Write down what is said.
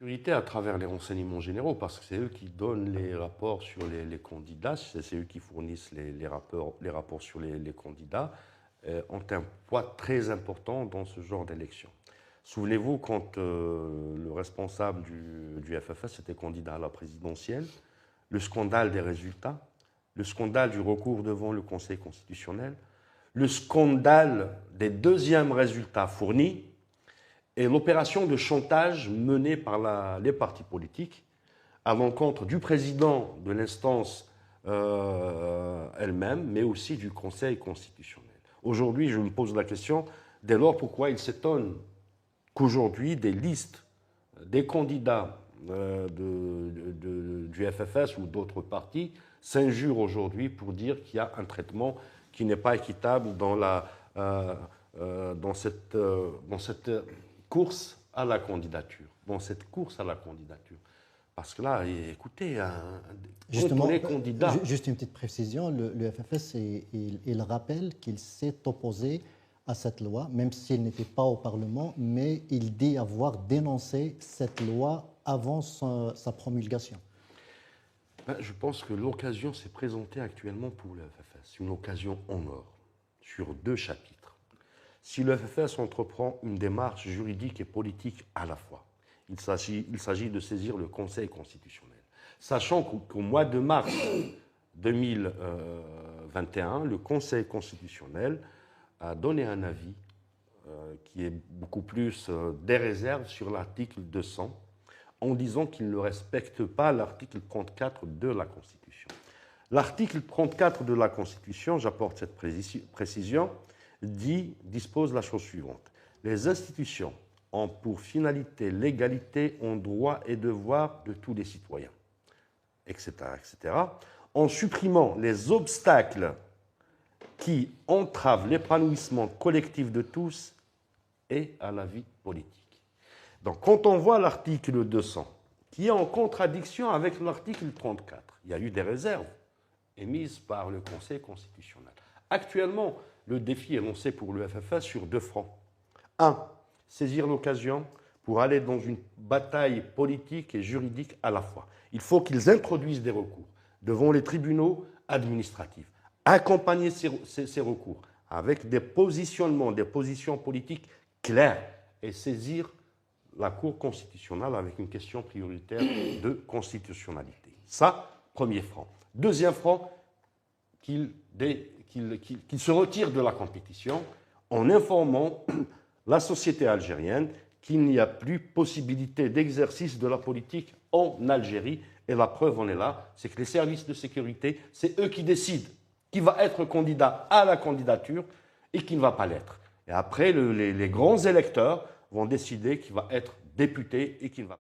Sécurité à travers les renseignements généraux, parce que c'est eux qui donnent les rapports sur les candidats, c'est eux qui fournissent les rapports sur les candidats, ont un poids très important dans ce genre d'élection. Souvenez-vous, quand le responsable du FFS était candidat à la présidentielle, le scandale des résultats, le scandale du recours devant le Conseil constitutionnel, le scandale des deuxièmes résultats fournis, et l'opération de chantage menée par les partis politiques à l'encontre du président de l'instance elle-même, mais aussi du Conseil constitutionnel. Aujourd'hui, je me pose la question, dès lors, pourquoi il s'étonne qu'aujourd'hui, des listes des candidats du FFS ou d'autres partis s'injurent aujourd'hui pour dire qu'il y a un traitement qui n'est pas équitable dans cette course à la candidature. Parce que là, écoutez, Justement, les candidats... juste une petite précision, le FFS, il rappelle qu'il s'est opposé à cette loi, même s'il n'était pas au Parlement, mais il dit avoir dénoncé cette loi avant sa promulgation. Je pense que l'occasion s'est présentée actuellement pour le FFS, une occasion en or, sur 2 chapitres. Si le FFS entreprend une démarche juridique et politique à la fois, il s'agit de saisir le Conseil constitutionnel. Sachant qu'au mois de mars 2021, le Conseil constitutionnel a donné un avis qui est beaucoup plus des réserves sur l'article 200, en disant qu'il ne respecte pas l'article 34 de la Constitution. L'article 34 de la Constitution, j'apporte cette précision, dispose la chose suivante. Les institutions ont pour finalité l'égalité en droits et devoirs de tous les citoyens, etc., etc., en supprimant les obstacles qui entravent l'épanouissement collectif de tous et à la vie politique. Donc, quand on voit l'article 200, qui est en contradiction avec l'article 34, il y a eu des réserves émises par le Conseil constitutionnel. Actuellement, le défi est lancé pour le FFS sur 2 fronts. 1. Saisir l'occasion pour aller dans une bataille politique et juridique à la fois. Il faut qu'ils introduisent des recours devant les tribunaux administratifs. Accompagner ces recours avec des positionnements, des positions politiques claires et saisir la Cour constitutionnelle avec une question prioritaire de constitutionnalité. Ça, premier front. Deuxième front, qu'il se retire de la compétition en informant la société algérienne qu'il n'y a plus possibilité d'exercice de la politique en Algérie. Et la preuve en est là, c'est que les services de sécurité, c'est eux qui décident qui va être candidat à la candidature et qui ne va pas l'être. Et après, les grands électeurs vont décider qui va être député et qui ne va pas.